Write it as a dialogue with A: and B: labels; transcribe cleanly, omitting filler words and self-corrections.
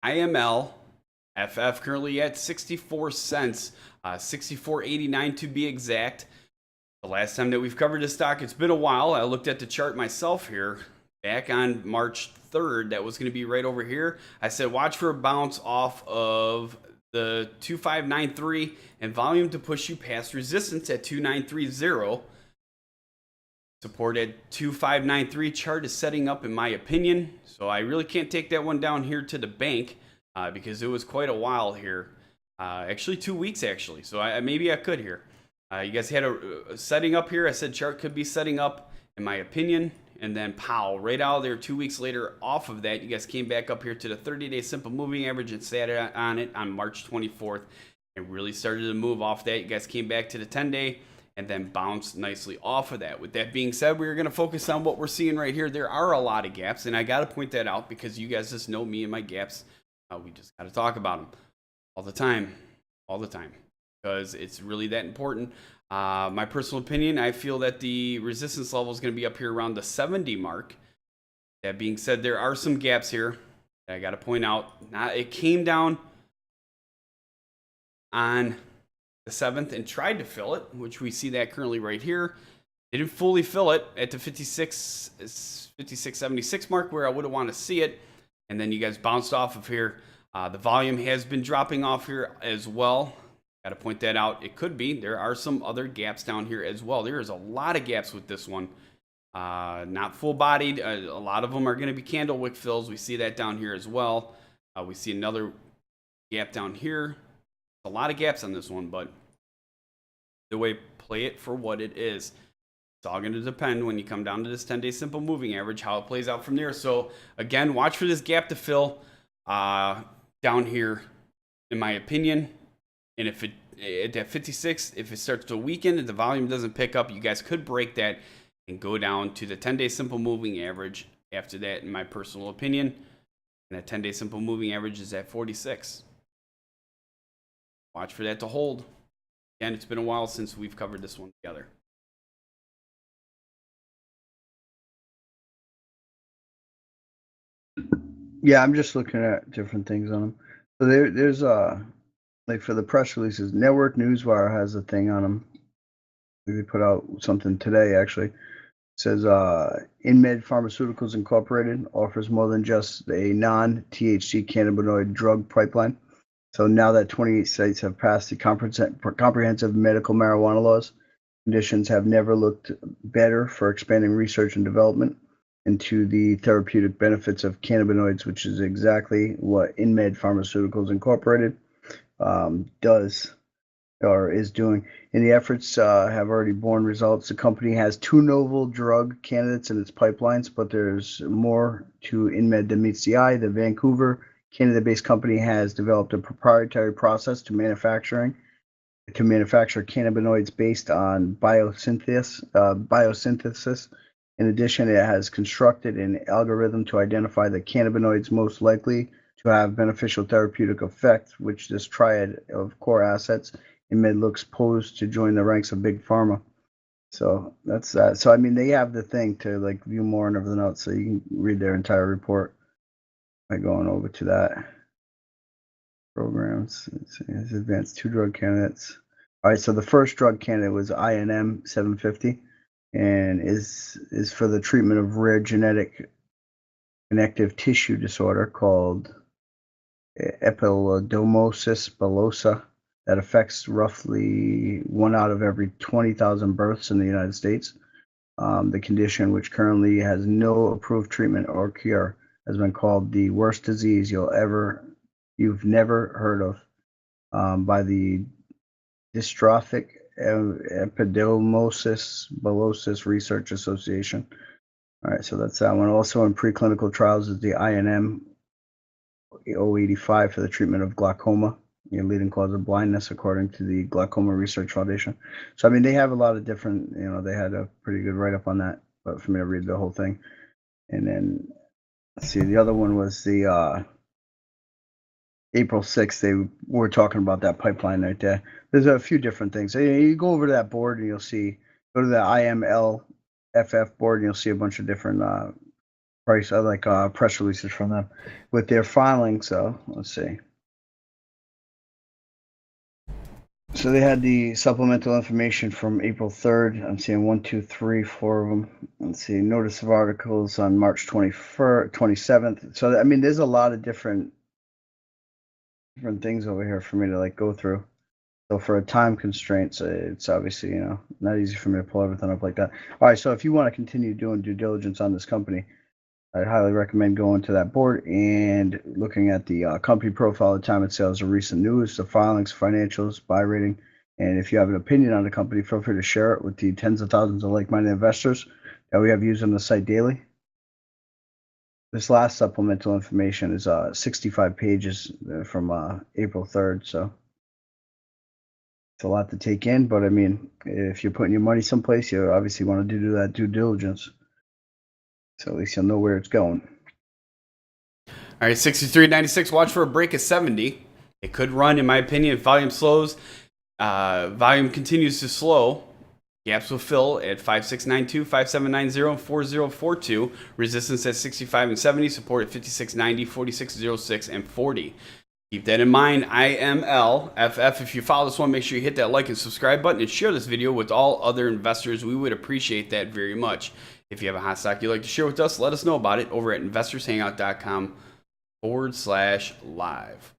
A: IMLFF currently at 64 cents, 64.89 to be exact. The last time that we've covered this stock, it's been a while. I looked at the chart myself here back on March 3rd. That was going to be right over here. I said watch for a bounce off of the 2593 and volume to push you past resistance at 2930. Support at 2593 chart is setting up in my opinion. So I really can't take that one down here to the bank because it was quite a while here. Actually 2 weeks actually. So maybe I could here. You guys had a setting up here. I said chart could be setting up in my opinion. And then pow, right out of there 2 weeks later off of that, you guys came back up here to the 30-day simple moving average and sat on it on March 24th and really started to move off that. You guys came back to the 10-day and then bounced nicely off of that. With that being said, we're going to focus on what we're seeing right here. There are a lot of gaps, and I got to point that out because you guys just know me and my gaps. We just got to talk about them all the time, because it's really that important. My personal opinion, I feel that the resistance level is going to be up here around the 70 mark. That being said, there are some gaps here that I got to point out. Now, it came down on the 7th and tried to fill it, which we see that currently right here. They didn't fully fill it at the 56.76 mark where I would have wanted to see it. And then you guys bounced off of here. The volume has been dropping off here as well. Got to point that out. It could be. There are some other gaps down here as well. There is a lot of gaps with this one. Not full-bodied. A lot of them are going to be candle wick fills. We see that down here as well. We see another gap down here. A lot of gaps on this one, but the way play it for what it is. It's all going to depend when you come down to this 10-day simple moving average, how it plays out from there. So, again, watch for this gap to fill down here, in my opinion. And if it at 56, if it starts to weaken and the volume doesn't pick up, you guys could break that and go down to the 10-day simple moving average after that, in my personal opinion. And that 10-day simple moving average is at 46. Watch for that to hold. Again, it's been a while since we've covered this one together.
B: Yeah, I'm just looking at different things on them. So there's like for the press releases, Network Newswire has a thing on them. They put out something today actually. It says InMed Pharmaceuticals Incorporated offers more than just a non-THC cannabinoid drug pipeline. So now that 28 states have passed the comprehensive medical marijuana laws, conditions have never looked better for expanding research and development into the therapeutic benefits of cannabinoids, which is exactly what InMed Pharmaceuticals Incorporated does or is doing. And the efforts have already borne results. The company has 2 novel drug candidates in its pipelines, but there's more to InMed than meets the eye. The Vancouver, Canada-based company has developed a proprietary process to manufacture cannabinoids based on biosynthesis. In addition, it has constructed an algorithm to identify the cannabinoids most likely to have beneficial therapeutic effect, which this triad of core assets InMed looks posed to join the ranks of big pharma. So that's that. So I mean, they have the thing to like view more and everything else, so you can read their entire report by going over to that. Programs, it's advanced 2 drug candidates. All right, so the first drug candidate was INM 750 and is for the treatment of rare genetic connective tissue disorder called epidermolysis bullosa that affects roughly 1 out of every 20,000 births in the United States. The condition, which currently has no approved treatment or cure, has been called the worst disease you've never heard of by the Dystrophic Epidermolysis Bullosa Research Association. All right, so that's that one. Also in preclinical trials is the INM 085 for the treatment of glaucoma, the leading cause of blindness, according to the Glaucoma Research Foundation. So, I mean, they have a lot of different, they had a pretty good write-up on that, but for me to read the whole thing. And then, let's see, the other one was the April 6th, they were talking about that pipeline right there. There's a few different things. So, you go over to that board and you'll see, go to the IMLFF board and you'll see a bunch of different price. I like press releases from them with their filings. So let's see. So they had the supplemental information from April 3rd. I'm seeing 1, 2, 3, 4 of them. Let's see, notice of articles on March 21st, 27th. So I mean, there's a lot of different things over here for me to like go through. So for a time constraint, it's obviously, you know, not easy for me to pull everything up like that. All right, so if you want to continue doing due diligence on this company, I'd highly recommend going to that board and looking at the company profile, the time it sells, the recent news, the filings, financials, buy rating. And if you have an opinion on the company, feel free to share it with the tens of thousands of like-minded investors that we have used on the site daily. This last supplemental information is 65 pages from April 3rd. So it's a lot to take in, but I mean, if you're putting your money someplace, you obviously want to do that due diligence. So at least you'll know where it's going.
A: All right, 63.96. Watch for a break of 70. It could run, in my opinion, if volume slows. Volume continues to slow. Gaps will fill at 5692, 5790, and 4042. Resistance at 65 and 70. Support at 5690, 4606, and 40. Keep that in mind. IMLFF. If you follow this one, make sure you hit that like and subscribe button and share this video with all other investors. We would appreciate that very much. If you have a hot stock you'd like to share with us, let us know about it over at investorshangout.com/live.